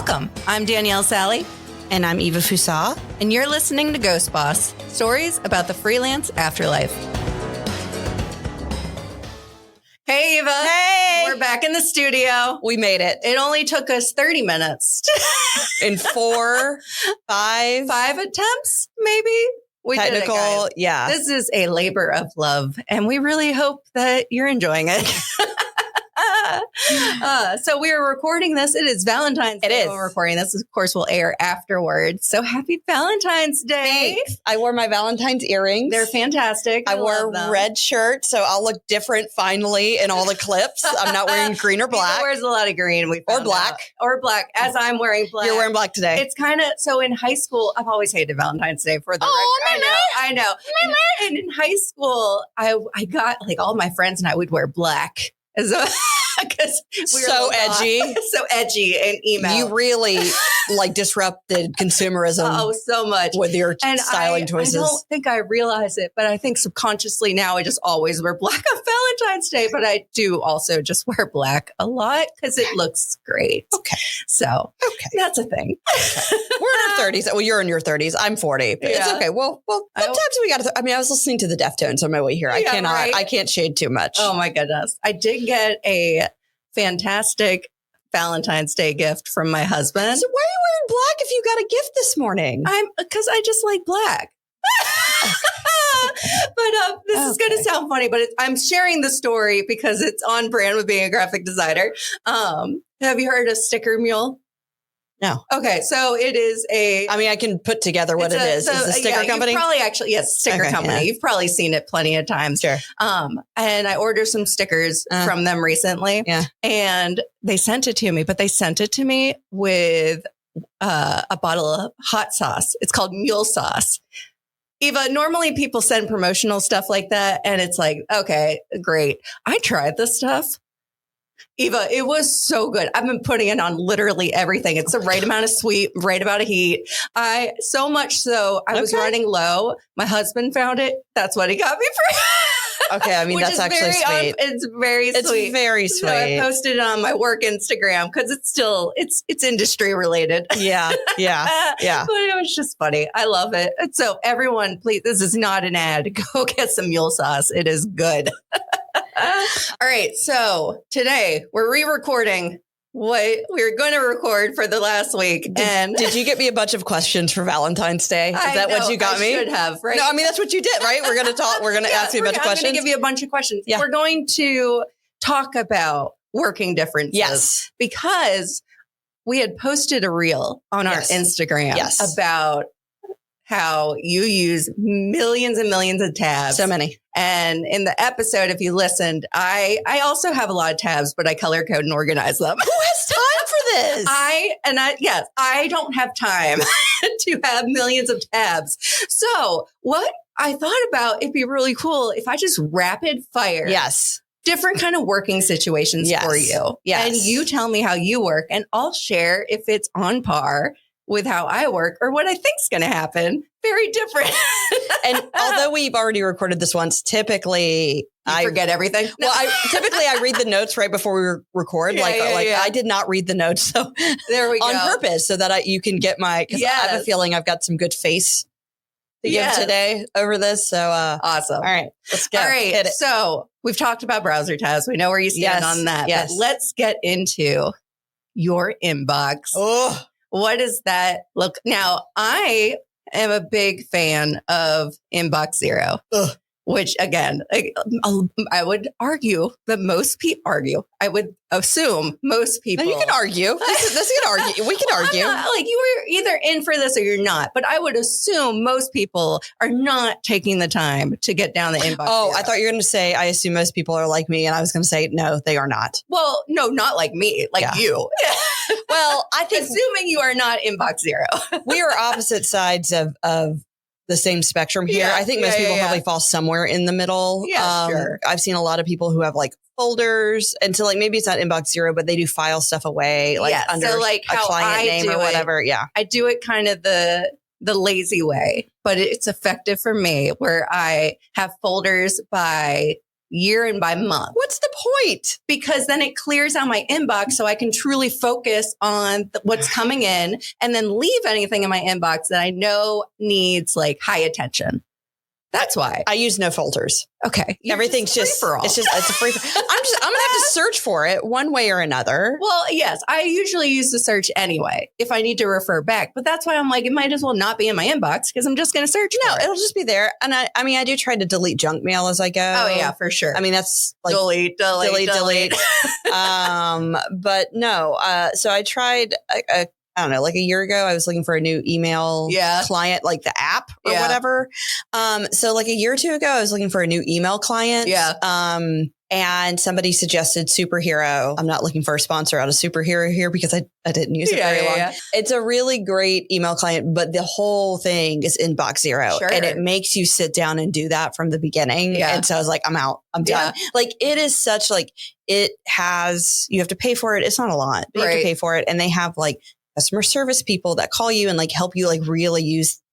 Welcome. I'm Danielle Sally. And I'm Eva Fusa. And you're listening to Ghost Boss, stories about the freelance afterlife. Hey, Eva. Hey. We're back in the studio. We made it. It only took us 30 minutes. In 5 attempts, maybe? We technical, did it, guys. Yeah. This is a labor of love, and we really hope that you're enjoying it. So we are recording this. It is Valentine's Day. It is. We're recording this. Of course, we'll air afterwards. So happy Valentine's Day. Thanks. I wore my Valentine's earrings. They're fantastic. I wore a red shirt, so I'll look different finally in all the clips. I'm not wearing green or black. He wears a lot of green. Or black. Or black, as I'm wearing black. You're wearing black today. It's kind of, so in high school, I've always hated Valentine's Day for the record. I know. And in high school, I got, like, all my friends and I would wear black. Because we were so edgy. So edgy and email. You really disrupted consumerism. Oh, so much. With your styling choices. I don't think I realize it, but I think subconsciously now I just always wear black on Valentine's Day. But I do also just wear black a lot because it looks great. Okay. So that's a thing. Okay. We're in our 30s. Well, you're in your 30s. I'm 40. But it's okay. Well, sometimes we got to, I was listening to the Deftones on my way here. I can't shade too much. Oh my goodness. I did get a fantastic Valentine's Day gift from my husband. So why are you wearing black if you got a gift this morning? Because I just like black. But this is going to sound funny, but I'm sharing the story because it's on brand with being a graphic designer. Have you heard of Sticker Mule? No. Okay, so it is I can put together what it is. Is the sticker company? Probably sticker company. Yeah. You've probably seen it plenty of times. Sure. And I ordered some stickers from them recently. Yeah. And they sent it to me, but they sent it to me with a bottle of hot sauce. It's called Mule Sauce. Eva, normally people send promotional stuff like that, and it's like, okay, great. I tried this stuff. Eva, it was so good. I've been putting it on literally everything. It's the right amount of sweet, right amount of heat. So much so I was running low. My husband found it. That's what he got me for. Okay, that's actually sweet. It's very sweet. It's very sweet. So I posted it on my work Instagram because it's industry related. Yeah. But it was just funny. I love it. And so everyone, please, this is not an ad. Go get some mule sauce. It is good. All right. So today we're re-recording what we were going to record for the last week. Did you get me a bunch of questions for Valentine's Day? Is that what you got me? I should have, right? No, that's what you did, right? We're going to talk. We're going to ask you a bunch of questions. I'm going to give you a bunch of questions. Yeah. We're going to talk about working differences. Yes. Because we had posted a reel on our Instagram about how you use millions and millions of tabs. So many. And in the episode, if you listened, I also have a lot of tabs, but I color code and organize them. Who has time for this? I don't have time to have millions of tabs. So what I thought about, it'd be really cool if I just rapid fire. Yes. Different kind of working situations for you. Yes. And you tell me how you work, and I'll share if it's on par with how I work or what I think's going to happen. Very different. And although we've already recorded this once, typically I forget everything. Well, I read the notes right before we record. I did not read the notes. So there we go. On purpose so that you can get because I have a feeling I've got some good face to give today over this. So awesome. All right, let's go. All right. So we've talked about browser tabs. We know where you stand on that. Yes. But let's get into your inbox. Oh, what does that look? Now, I am a big fan of Inbox Zero. Ugh. Which, again, I would argue that I would assume most people. No, you can argue. This can argue. We can argue. You were either in for this or you're not. But I would assume most people are not taking the time to get down the inbox. Oh, Zero. I thought you were going to say, I assume most people are like me. And I was going to say, no, they are not. Well, no, not like me, you. Well, I think assuming you are not Inbox Zero. We are opposite sides of the same spectrum here. Yeah, I think most people probably fall somewhere in the middle. Yeah, sure. I've seen a lot of people who have folders, and so maybe it's not Inbox Zero, but they do file stuff away under a client name or whatever. Yeah, I do it kind of the lazy way, but it's effective for me where I have folders by year and by month. What's the point. Because then it clears out my inbox so I can truly focus on what's coming in and then leave anything in my inbox that I know needs like high attention. That's why I use no filters. Okay. Everything's just for all. It's a free. I'm going to have to search for it one way or another. Well, yes, I usually use the search anyway if I need to refer back. But that's why I'm like, it might as well not be in my inbox because I'm just going to search. No, it'll just be there. And I mean, I do try to delete junk mail as I go. Oh, yeah, for sure. I mean, that's like delete. But no. So I tried I don't know, like a year ago, I was looking for a new email client, like the app or whatever. So like a year or two ago, I was looking for a new email client. Yeah. And somebody suggested Superhero. I'm not looking for a sponsor out of Superhero here because I didn't use it very long. Yeah. It's a really great email client, but the whole thing is Inbox Zero. Sure. And it makes you sit down and do that from the beginning. Yeah. And so I was like, I'm out. I'm done. Like it is such like, you have to pay for it. It's not a lot, but you have to pay for it. And they have like customer service people that call you and like help you like really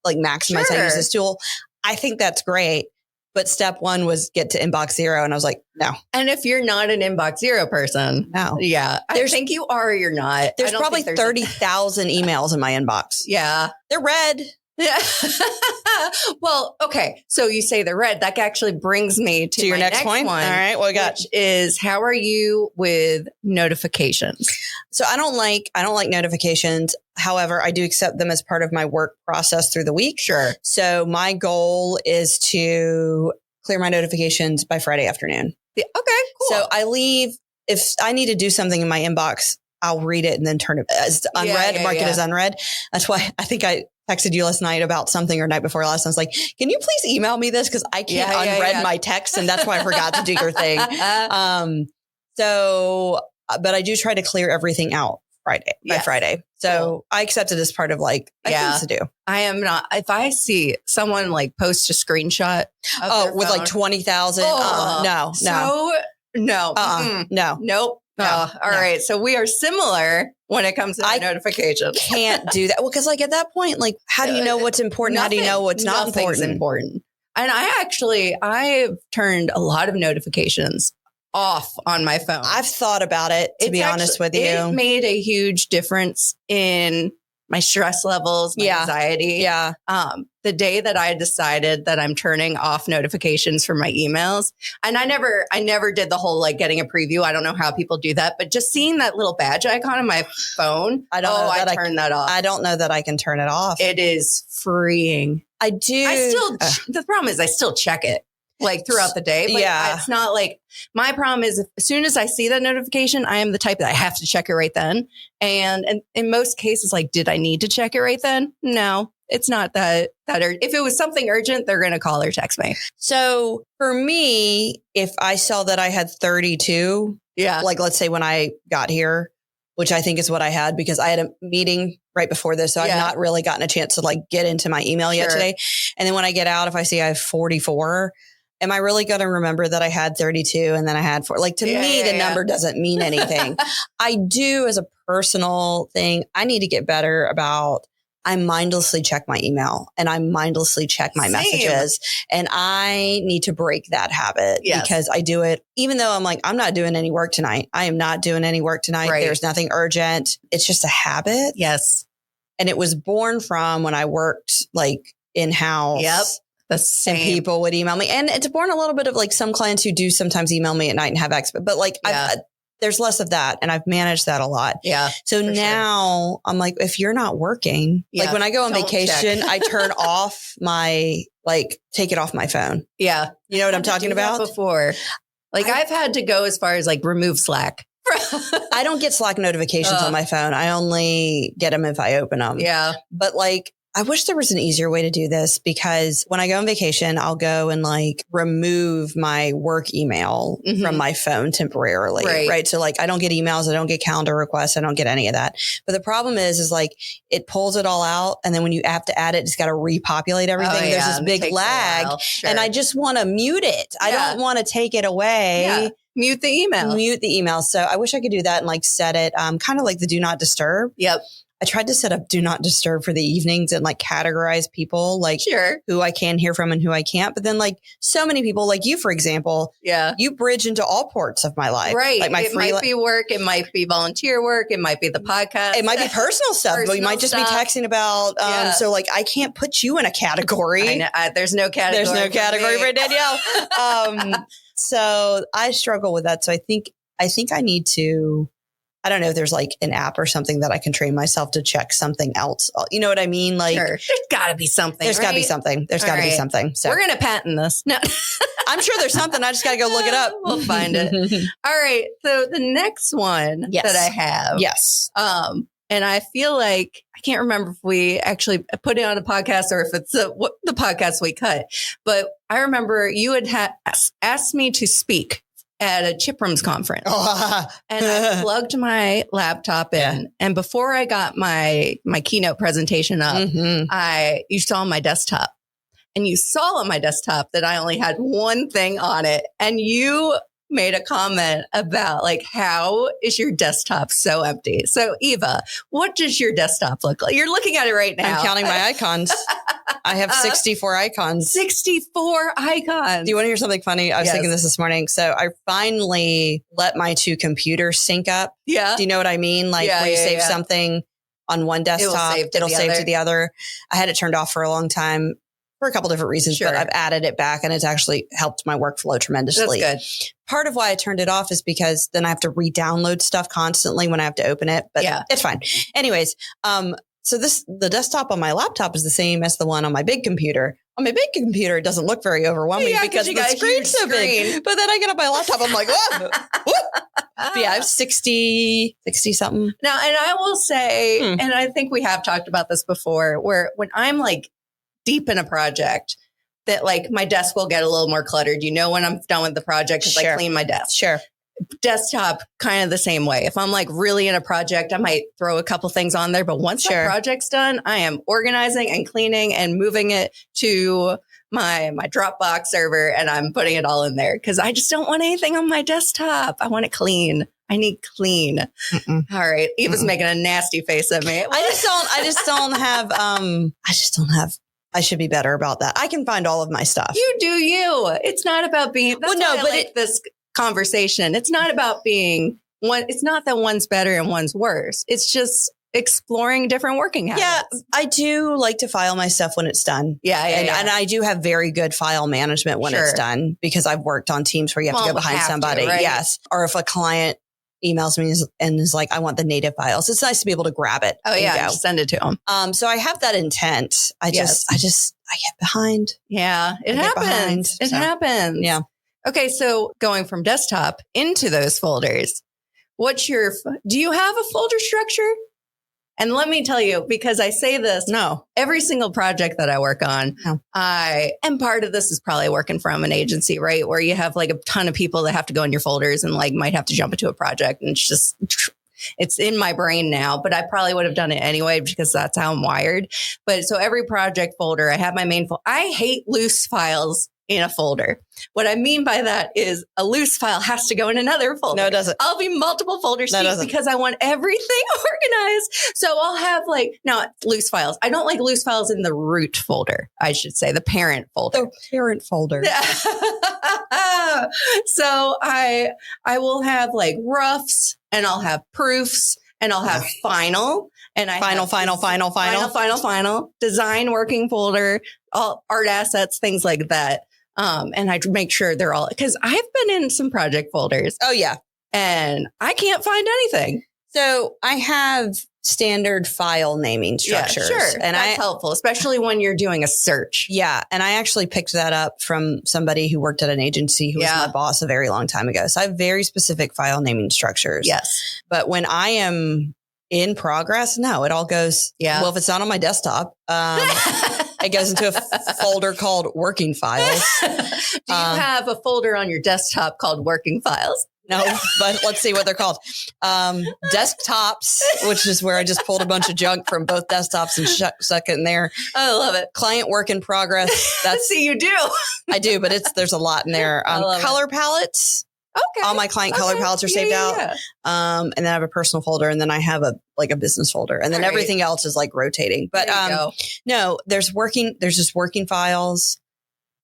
maximize how to use this tool. I think that's great. But step one was get to Inbox Zero. And I was like, no. And if you're not an Inbox Zero person, no. Yeah. I think you are or you're not. There's probably 30,000 emails in my inbox. Yeah. They're red. Yeah. Well, okay. So you say they're red. That actually brings me to your next point. All right. What we got? Which is, how are you with notifications? So I don't like notifications. However, I do accept them as part of my work process through the week. Sure. So my goal is to clear my notifications by Friday afternoon. Yeah. Okay, cool. So I leave, if I need to do something in my inbox, I'll read it and then turn it as unread, mark it as unread. That's why I think I texted you last night about something or night before last. I was like, can you please email me this? Because I can't unread my text. And that's why I forgot to do your thing. But I do try to clear everything out by Friday. So I accept it as part of like things to do. I am not. If I see someone like post a screenshot with like 20,000. No. Nope. All right. So we are similar when it comes to notifications. Can't do that. Well, because like at that point, like, how do you know what's important? How do you know what's not important? And I've turned a lot of notifications off on my phone. I've thought about it, to be honest with you. It made a huge difference in my stress levels, my anxiety. Yeah. The day that I decided that I'm turning off notifications for my emails, and I never did the whole like getting a preview. I don't know how people do that, but just seeing that little badge icon on my phone, I turned that off. I don't know that I can turn it off. It is freeing. I do. The problem is I still check it like throughout the day. But it's not like, my problem is as soon as I see that notification, I am the type that I have to check it right then. And in most cases, like, did I need to check it right then? No, it's not that urgent. If it was something urgent, they're going to call or text me. So for me, if I saw that I had 32, like let's say when I got here, which I think is what I had because I had a meeting right before this. So I've not really gotten a chance to like get into my email yet today. And then when I get out, if I see I have 44, am I really going to remember that I had 32 and then I had 4? Like to me, the number doesn't mean anything. I do as a personal thing. I need to get better about, I mindlessly check my email and I mindlessly check my messages, and I need to break that habit because I do it, even though I'm like, I'm not doing any work tonight. I am not doing any work tonight. Right. There's nothing urgent. It's just a habit. Yes. And it was born from when I worked like in-house. Yep. And people would email me, and it's born a little bit of like some clients who do sometimes email me at night and have but like there's less of that, and I've managed that a lot. Yeah. So now I'm like, if you're not working, like when I go on vacation, I turn off my take it off my phone. Yeah. You know what I'm talking about? Before, like I've had to go as far as like remove Slack. I don't get Slack notifications on my phone. I only get them if I open them. Yeah. But like, I wish there was an easier way to do this, because when I go on vacation, I'll go and like remove my work email from my phone temporarily. Right. So like, I don't get emails. I don't get calendar requests. I don't get any of that. But the problem is like it pulls it all out. And then when you have to add it, it's got to repopulate everything. There's this big lag, and I just want to mute it. I don't want to take it away. Yeah. Mute the email. So I wish I could do that and like set it kind of like the do not disturb. Yep. I tried to set up do not disturb for the evenings and like categorize people like who I can hear from and who I can't. But then like so many people like you, for example, you bridge into all parts of my life. Right. Like it might be work. It might be volunteer work. It might be the podcast. It might be personal stuff, but you might just be texting about. So like I can't put you in a category. I know, there's no category. There's no category for Danielle. So I struggle with that. So I think I need to. I don't know if there's like an app or something that I can train myself to check something else. You know what I mean? Like there's gotta be something. There's gotta be something. There's gotta be something. So we're going to patent this. No, I'm sure there's something. I just got to go look it up. We'll find it. All right. So the next one that I have. Yes. And I feel like, I can't remember if we actually put it on a podcast or if it's the podcast we cut, but I remember you had asked me to speak at a Chiprams conference. And I plugged my laptop in. And before I got my keynote presentation up, you saw my desktop. And you saw on my desktop that I only had one thing on it. And you made a comment about like, how is your desktop so empty? So Eva, what does your desktop look like? You're looking at it right now. I'm counting my icons. I have 64 icons. 64 icons. Do you want to hear something funny? I was thinking this morning. So I finally let my two computers sync up. Yeah. Do you know what I mean? Like when you save something on one desktop, it'll save to the other. I had it turned off for a long time for a couple different reasons, but I've added it back and it's actually helped my workflow tremendously. That's good. Part of why I turned it off is because then I have to re-download stuff constantly when I have to open it, but it's fine. Anyways, so the desktop on my laptop is the same as the one on my big computer. On my big computer, it doesn't look very overwhelming because the screen's so big. But then I get on my laptop, I'm like, whoa. But yeah, I have 60 something. Now, and I will say, and I think we have talked about this before, where when I'm like deep in a project, that like my desk will get a little more cluttered. You know, when I'm done with the project, because I clean my desk. Desktop, kind of the same way. If I'm like really in a project, I might throw a couple things on there. But once the project's done, I am organizing and cleaning and moving it to my Dropbox server, and I'm putting it all in there because I just don't want anything on my desktop. I want it clean. I need clean. All right. Eva's making a nasty face at me. I just don't have. I should be better about that. I can find all of my stuff. You do you. It's not about being. This conversation. It's not about being one. It's not that one's better and one's worse. It's just exploring different working habits. Yeah, I do like to file my stuff when it's done. And I do have very good file management when it's done because I've worked on teams where you have to go behind somebody. Yes. Or if a client emails me and is like, I want the native files. It's nice to be able to grab it. Oh yeah. Just send it to them. So I have that intent. I get behind. Yeah. It happens. It happens. Yeah. Okay. So going from desktop into those folders, do you have a folder structure? And let me tell you, because I say this, every single project that I work on, and part of this is probably working from an agency, right? Where you have like a ton of people that have to go in your folders and like might have to jump into a project. And it's in my brain now, but I probably would have done it anyway because that's how I'm wired. But so every project folder, I have my main folder. I hate loose files in a folder. What I mean by that is a loose file has to go in another folder. No, it doesn't. I'll be multiple folders deep because I want everything organized. So I'll have loose files. I don't like loose files in the root folder, I should say, the parent folder. The parent folder. So I will have like roughs and I'll have proofs and I'll have final. And final, design working folder, all art assets, things like that. And I make sure they're all, because I've been in some project folders. Oh, yeah. And I can't find anything. So I have standard file naming structures. Yeah, sure. And that's helpful, especially when you're doing a search. Yeah. And I actually picked that up from somebody who worked at an agency who was my boss a very long time ago. So I have very specific file naming structures. Yes. But when I am in progress, no, it all goes. Yeah. Well, if it's not on my desktop, it goes into a folder called working files. Do you have a folder on your desktop called working files? No, but let's see what they're called. Desktops, which is where I just pulled a bunch of junk from both desktops and stuck it in there. I love it. Client work in progress. See, you do. I do, but there's a lot in there. Color palettes. Okay. All my client color palettes are saved out. Yeah. And then I have a personal folder, and then I have a business folder, and then everything else is like rotating. But no, there's just working files.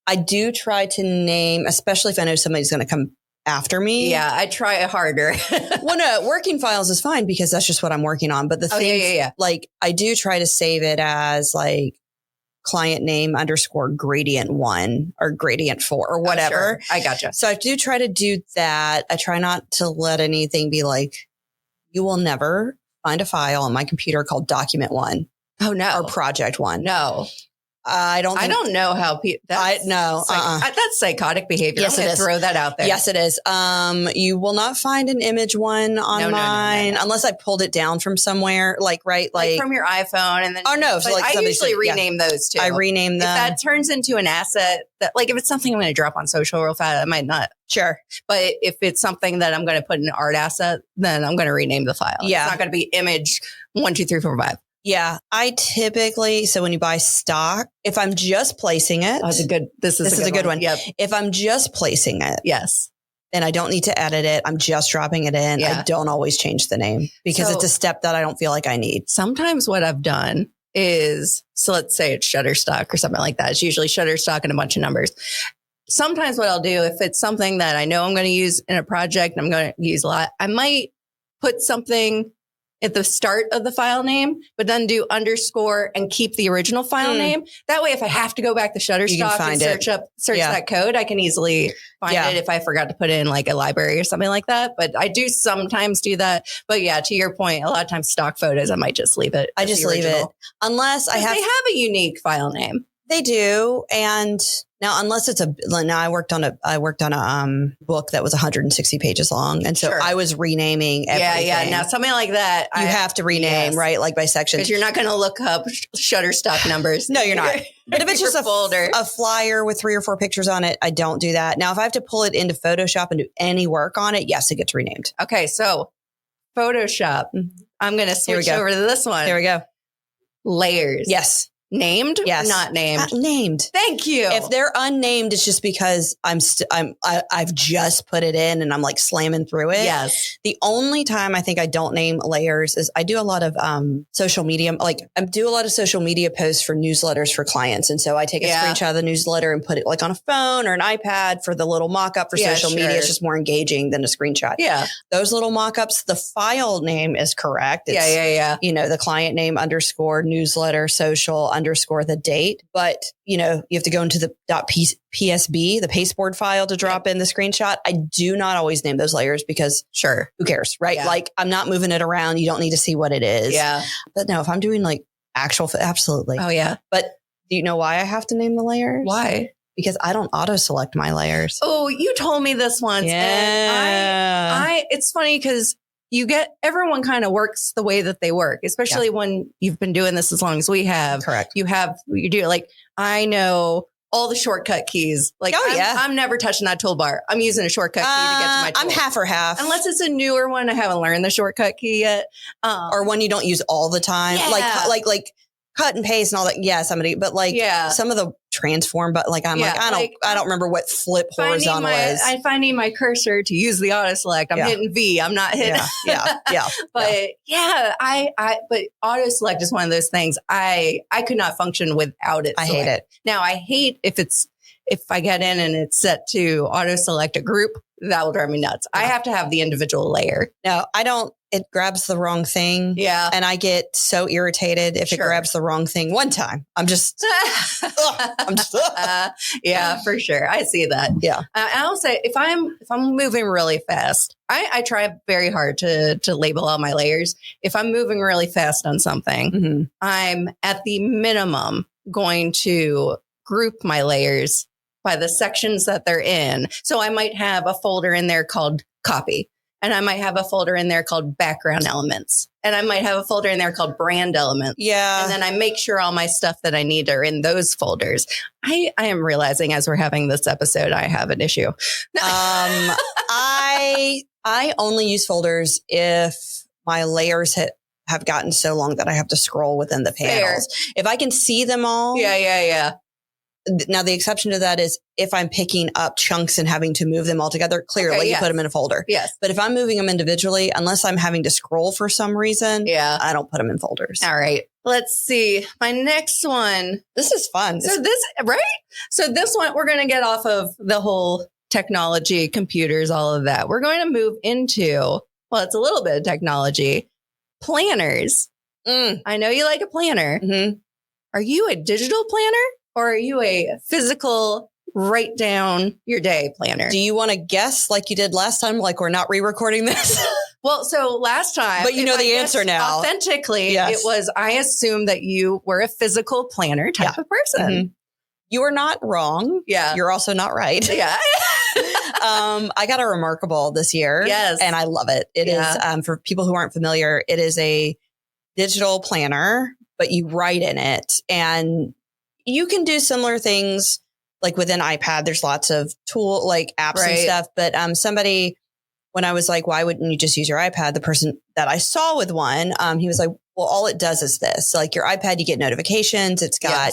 I do try to name, especially if I know somebody's going to come after me. Yeah, I try harder. Well, no, working files is fine because that's just what I'm working on. But the thing, like, I do try to save it as like client name _ gradient 1 or gradient 4 or whatever. I gotcha. So I do try to do that. I try not to let anything be like, you will never find a file on my computer called document 1. Oh, no. Or project 1. No. I don't know how people. That's psychotic behavior. Yes, it is. Throw that out there. Yes, it is. You will not find an image one on mine unless I pulled it down from somewhere. Like from your iPhone, and then. Oh no! So I usually rename those too. I rename them. If that turns into an asset, that like if it's something I'm going to drop on social real fast, I might not. Sure. But if it's something that I'm going to put in an art asset, then I'm going to rename the file. Yeah. It's not going to be image 1, 2, 3, 4, 5. Yeah, I typically, so when you buy stock, if I'm just placing it. This is a good one. Yep. If I'm just placing it. Yes. Then I don't need to edit it. I'm just dropping it in. Yeah. I don't always change the name because it's a step that I don't feel like I need. Sometimes what I've done is, so let's say it's Shutterstock or something like that. It's usually Shutterstock and a bunch of numbers. Sometimes what I'll do, if it's something that I know I'm going to use in a project and I'm going to use a lot, I might put something at the start of the file name, but then do _ and keep the original file name. That way, if I have to go back to Shutterstock and search that code, I can easily find it if I forgot to put in like a library or something like that. But I do sometimes do that. But yeah, to your point, a lot of times stock photos, I might just leave it. I just leave it unless they have a unique file name. They do. And now, unless it's I worked on a book that was 160 pages long. And so I was renaming everything. Yeah. Now something like that, you have to rename, right? Like by section. Because you're not going to look up Shutterstock numbers. No, you're not. But if it's just a flyer with 3 or 4 pictures on it, I don't do that. Now, if I have to pull it into Photoshop and do any work on it, yes, it gets renamed. Okay. So Photoshop, I'm going to switch over to this one. Here we go. Layers. Yes. Named? Yes. Or not named? Named. Thank you. If they're unnamed, it's just because I've just put it in and I'm like slamming through it. Yes. The only time I think I don't name layers is I do a lot of social media. Like I do a lot of social media posts for newsletters for clients. And so I take a screenshot of the newsletter and put it like on a phone or an iPad for the little mock-up for social media. It's just more engaging than a screenshot. Yeah. Those little mock-ups, the file name is correct. It's, you know, the client name _ newsletter social _ the date, but you know, you have to go into the .psb, the pasteboard file to drop in the screenshot. I do not always name those layers because who cares, right? Yeah. Like I'm not moving it around. You don't need to see what it is. Yeah. But no, if I'm doing like actual, absolutely. Oh yeah. But do you know why I have to name the layers? Why? Because I don't auto select my layers. Oh, you told me this once. Yeah. And it's funny because everyone kind of works the way that they work, especially when you've been doing this as long as we have. Correct. You do like, I know all the shortcut keys. Like, I'm never touching that toolbar. I'm using a shortcut key to get to my tool. I'm half or half. Unless it's a newer one. I haven't learned the shortcut key yet. Or one you don't use all the time. Yeah. Like cut and paste and all that. Yeah, but like some of the transform, but like I don't remember what flip horizontal is. I'm finding my cursor to use the auto select. I'm hitting V. I'm not hitting. Yeah. But auto select is one of those things I could not function without it. I hate it. Now I hate if I get in and it's set to auto select a group, that will drive me nuts. I have to have the individual layer. No, I don't. It grabs the wrong thing. Yeah. And I get so irritated if it grabs the wrong thing one time. I'm just, yeah, for sure. I see that. Yeah. I'll say if I'm moving really fast, I try very hard to label all my layers. If I'm moving really fast on something, I'm at the minimum going to group my layers by the sections that they're in. So I might have a folder in there called copy. And I might have a folder in there called background elements. And I might have a folder in there called brand elements. Yeah. And then I make sure all my stuff that I need are in those folders. I am realizing as we're having this episode, I have an issue. I only use folders if my layers have gotten so long that I have to scroll within the panels. Fair. If I can see them all. Yeah. Now the exception to that is if I'm picking up chunks and having to move them all together, clearly you put them in a folder. Yes. But if I'm moving them individually, unless I'm having to scroll for some reason, I don't put them in folders. All right. Let's see. My next one. This is fun. So this one, we're going to get off of the whole technology, computers, all of that. We're going to move into, well, it's a little bit of technology, planners. I know you like a planner. Mm-hmm. Are you a digital planner or are you a physical write down your day planner? Do you want to guess like you did last time? Like we're not re-recording this? Well, so last time, but you know the answer now. Authentically, it was, I assumed that you were a physical planner type of person. Mm-hmm. You are not wrong. Yeah. You're also not right. Yeah. I got a Remarkable this year. Yes. And I love it. It is, for people who aren't familiar, it is a digital planner, but you write in it and you can do similar things like within iPad. There's lots of apps and stuff, but somebody, when I was like, why wouldn't you just use your iPad? The person that I saw with one, he was like, well, all it does is this. So like your iPad, you get notifications. It's got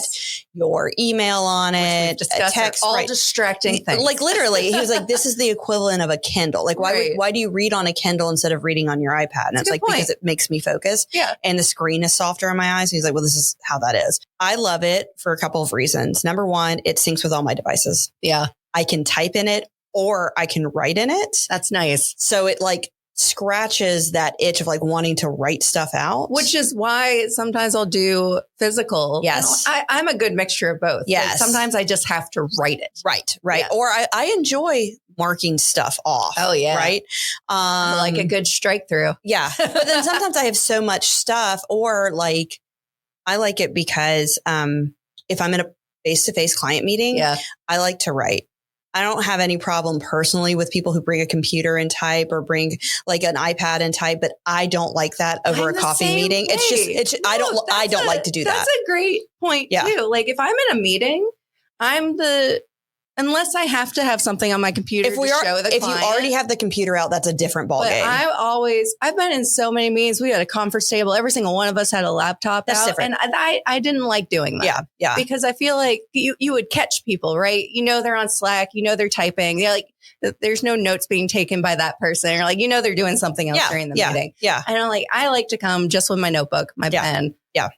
your email on it, a text, all distracting things. Like literally, he was like, this is the equivalent of a Kindle. Like why do you read on a Kindle instead of reading on your iPad? And it's like, because it makes me focus. Yeah. And the screen is softer on my eyes. He's like, well, this is how that is. I love it for a couple of reasons. Number one, it syncs with all my devices. Yeah. I can type in it or I can write in it. That's nice. So it like scratches that itch of like wanting to write stuff out. Which is why sometimes I'll do physical. Yes. I'm a good mixture of both. Yes. Like sometimes I just have to write it. Right. Yes. Or I enjoy marking stuff off. Oh, yeah. Right. I like a good strike through. Yeah. But then sometimes I have so much stuff or like, I like it because if I'm in a face-to-face client meeting, I like to write. I don't have any problem personally with people who bring a computer and type or bring like an iPad and type, but I don't like that over a coffee meeting. Way. I don't like to do that. That's a great point too. Like if I'm in a meeting, unless I have to have something on my computer to show the client. If you already have the computer out, that's a different ballgame. I've been in so many meetings. We had a conference table. Every single one of us had a laptop that's out. Different. And I didn't like doing that. Yeah. Because I feel like you would catch people, right? You know, they're on Slack, you know, they're typing. They're like, there's no notes being taken by that person. Or like, you know, they're doing something else during the meeting. Yeah. And I like to come just with my notebook, my pen. Yeah.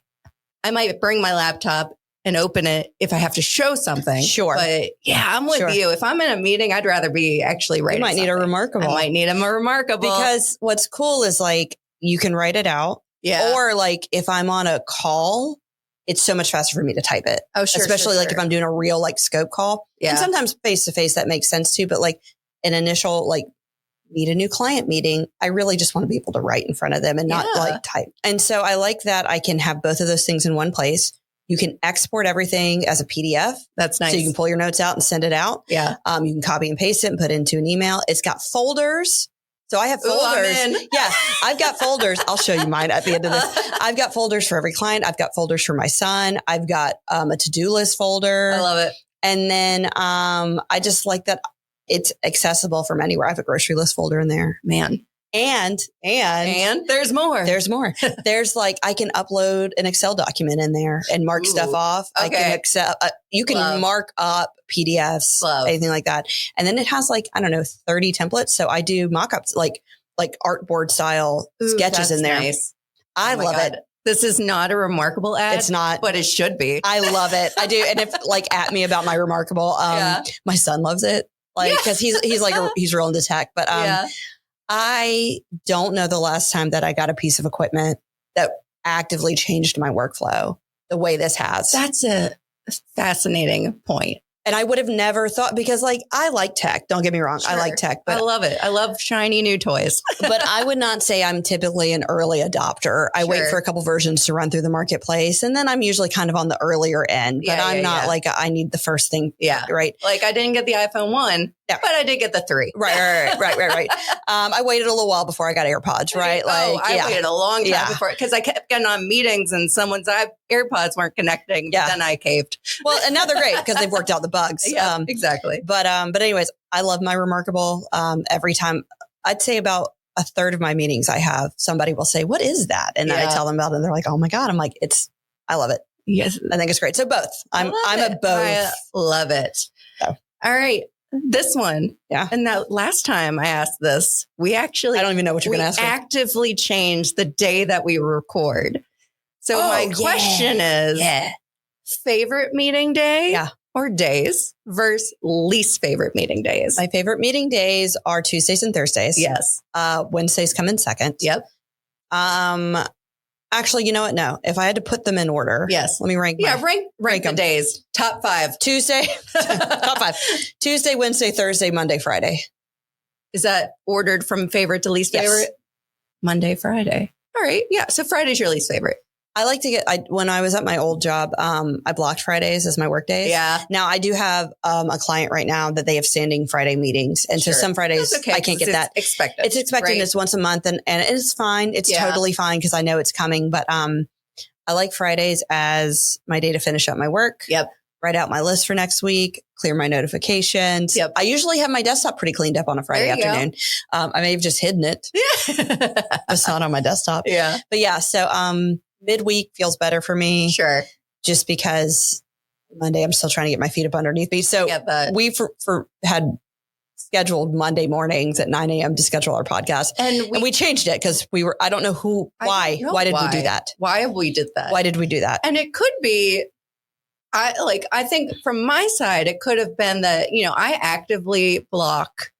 I might bring my laptop and open it if I have to show something. Sure. But I'm with you. If I'm in a meeting, I'd rather be actually writing. You might need a Remarkable. I might need a Remarkable. Because what's cool is like, you can write it out. Yeah. Or like if I'm on a call, it's so much faster for me to type it. Oh, sure. Especially like if I'm doing a real like scope call. Yeah. And sometimes face to face, that makes sense too. But like an initial like meet a new client meeting, I really just want to be able to write in front of them and not like type. And so I like that I can have both of those things in one place. You can export everything as a PDF. That's nice. So you can pull your notes out and send it out. Yeah. You can copy and paste it and put it into an email. It's got folders. So I have folders. Yeah, I've got folders. I'll show you mine at the end of this. I've got folders for every client. I've got folders for my son. I've got a to-do list folder. I love it. And then I just like that it's accessible from anywhere. I have a grocery list folder in there. Man. And there's more. There's like, I can upload an Excel document in there and mark stuff off. Okay. You can mark up PDFs, anything like that. And then it has like, I don't know, 30 templates. So I do mock-ups, like artboard style sketches in there. Nice. I love it. This is not a Remarkable ad. It's not, but it should be. I love it. I do. And if like at me about my Remarkable, my son loves it. Like, cause he's like, he's real into tech, but, I don't know the last time that I got a piece of equipment that actively changed my workflow the way this has. That's a fascinating point. And I would have never thought, because like, I like tech. Don't get me wrong. Sure. I like tech, but I love it. I love shiny new toys. But I would not say I'm typically an early adopter. I wait for a couple versions to run through the marketplace. And then I'm usually kind of on the earlier end, but I'm not like, I need the first thing. Yeah. Right. Like I didn't get the iPhone 1, but I did get the 3. Right. I waited a little while before I got AirPods, right? I waited a long time before, because I kept getting on meetings and someone's AirPods weren't connecting. But then I caved. Well, and now they're great because they've worked out the bugs. Exactly. But anyways, I love my Remarkable. Every time, I'd say about a third of my meetings I have, somebody will say, what is that? And then I tell them about it and they're like, oh my God. I'm like, I love it. Yes. I think it's great. So both. I'm a both. I love it. So. All right. This one. Yeah. And that last time I asked this, I don't even know what you're going to ask. Actively changed the day that we record. So my question is favorite meeting day or days versus least favorite meeting days? My favorite meeting days are Tuesdays and Thursdays. Yes. Wednesdays come in second. Yep. Actually, you know what? No. If I had to put them in order. Yes. Let me rank. Rank the days. Top 5. Tuesday. Top 5. Tuesday, Wednesday, Thursday, Monday, Friday. Is that ordered from favorite to least favorite? Monday, Friday. All right. Yeah. So Friday's your least favorite. I like to when I was at my old job, I blocked Fridays as my work days. Yeah. Now I do have a client right now that they have standing Friday meetings. And so some Fridays I can't get that. Expected. It's expected. Right? It's once a month and it's fine. It's totally fine because I know it's coming. But I like Fridays as my day to finish up my work. Yep. Write out my list for next week, clear my notifications. Yep. I usually have my desktop pretty cleaned up on a Friday afternoon. I may have just hidden it. Yeah. It's not on my desktop. Yeah. But yeah, so midweek feels better for me. Sure. Just because Monday I'm still trying to get my feet up underneath me. So we had scheduled Monday mornings at 9 a.m. to schedule our podcast. And we changed it because I don't know why did we do that? Why have we did that? Why did we do that? And it could be, I think from my side, it could have been that, I actively block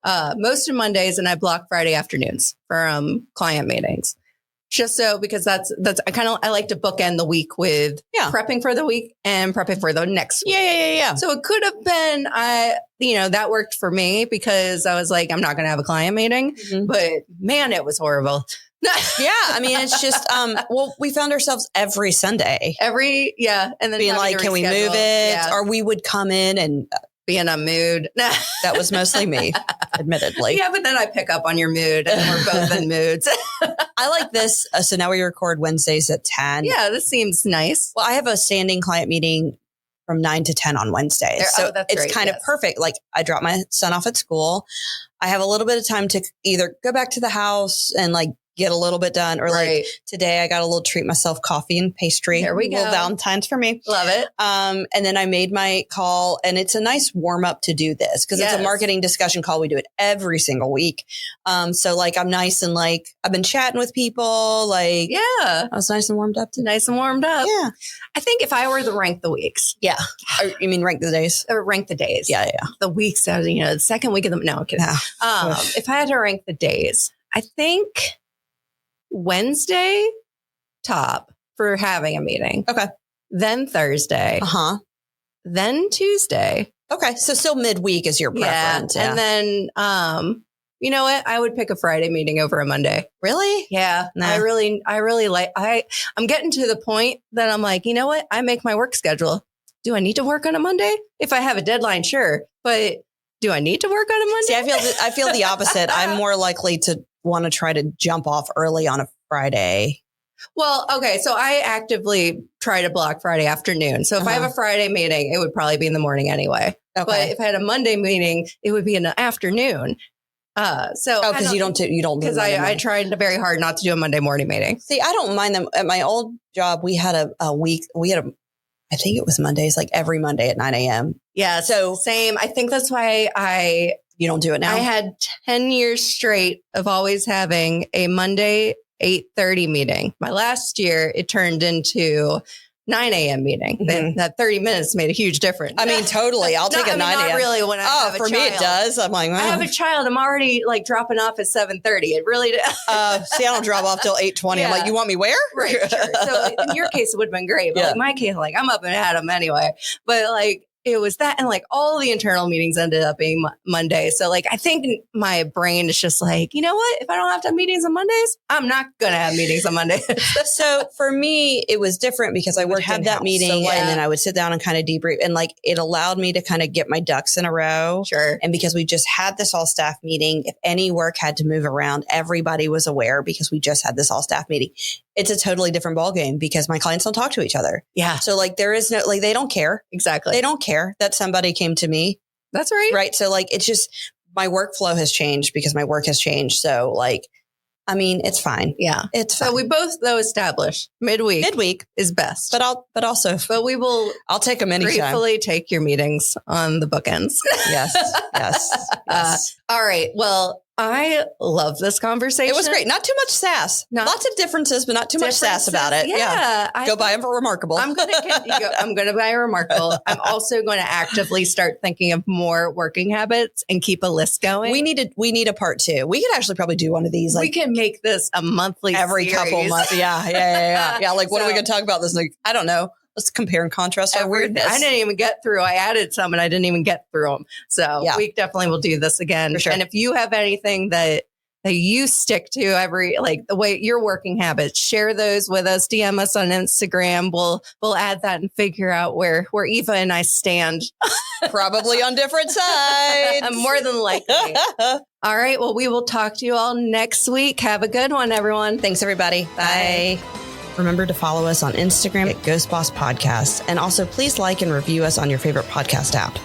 most of Mondays and I block Friday afternoons for client meetings. Just so, because that's I like to bookend the week with prepping for the week and prepping for the next week. Yeah. So it could have been, that worked for me because I was like, I'm not going to have a client meeting, but man, it was horrible. Yeah. I mean, it's just, we found ourselves every Sunday. And then being like, can we move it? Yeah. Or we would come in and be in a mood. That was mostly me, admittedly. Yeah, but then I pick up on your mood and we're both in moods. I like this. So now we record Wednesdays at 10. Yeah, this seems nice. Well, I have a standing client meeting from 9 to 10 on Wednesdays. So it's kind of perfect. Like I drop my son off at school. I have a little bit of time to either go back to the house and get a little bit done. Or today I got a little treat myself coffee and pastry. There we go. Little Valentine's for me. Love it. And then I made my call and it's a nice warm up to do this because it's a marketing discussion call. We do it every single week. So I'm nice and I've been chatting with people. I was nice and warmed up. Nice and warmed up. Yeah. I think if I were to rank the weeks. Yeah. Or, you mean rank the days? Or rank the days. Yeah. The weeks, the second week of no, I'm kidding. If I had to rank the days, I think Wednesday top for having a meeting. Okay. Then Thursday. Then Tuesday. Okay. So still midweek is your preference. Yeah. And then, you know what? I would pick a Friday meeting over a Monday. Really? Yeah. Nah. I really like, I'm getting to the point that I'm like, you know what? I make my work schedule. Do I need to work on a Monday? If I have a deadline, sure. But do I need to work on a Monday? See, I feel the opposite. I'm more likely to want to try to jump off early on a Friday. Well, okay. So I actively try to block Friday afternoon. So if I have a Friday meeting, it would probably be in the morning anyway. Okay. But if I had a Monday meeting, it would be in the afternoon. Because you don't because I tried very hard not to do a Monday morning meeting. See, I don't mind them. At my old job, we had a week. I think it was Mondays, every Monday at 9 a.m. Yeah. So same. I think that's why you don't do it now. I had 10 years straight of always having a Monday 8:30 meeting. My last year, it turned into 9 a.m. meeting. Mm-hmm. That 30 minutes made a huge difference. I mean, totally. I'll take a 9 a.m. Not really when I have a child. For me, it does. I'm like, I have a child. I'm already dropping off at 7:30. It really does. See, I don't drop off till 8:20. Yeah. I'm like, you want me where? Right. Sure. So in your case, it would have been great. But my case, I'm up and at them anyway. But it was that. And all the internal meetings ended up being Monday. So I think my brain is just you know what? If I don't have to have meetings on Mondays, I'm not going to have meetings on Mondays. So for me, it was different because I would have that meeting and then I would sit down and kind of debrief. And it allowed me to kind of get my ducks in a row. Sure. And because we just had this all staff meeting, if any work had to move around, everybody was aware because we just had this all staff meeting. It's a totally different ballgame because my clients don't talk to each other. Yeah. So there is no, they don't care. Exactly. They don't care that somebody came to me. That's right. Right. So it's just my workflow has changed because my work has changed. So I mean, it's fine. Yeah. It's fine. So we both, though, established midweek is best. But we will I'll take them anytime. Gratefully take your meetings on the bookends. Yes. All right. Well, I love this conversation. It was great. Not too much sass. Lots of differences, but not too much sass about it. Yeah. Go buy them for Remarkable. I'm going to buy a Remarkable. I'm also going to actively start thinking of more working habits and keep a list going. We need a part 2. We could actually probably do one of these. We can make this a monthly every series. couple months. Yeah. Like, what are we going to talk about this? Like, I don't know. Let's compare and contrast our weirdness. I didn't even get through. I added some and I didn't even get through them. So we definitely will do this again. For sure. And if you have anything that you stick to the way your working habits, share those with us, DM us on Instagram. We'll add that and figure out where Eva and I stand. Probably on different sides. More than likely. All right. Well, we will talk to you all next week. Have a good one, everyone. Thanks, everybody. Bye. Remember to follow us on Instagram at Ghost Boss Podcast. And also please like and review us on your favorite podcast app.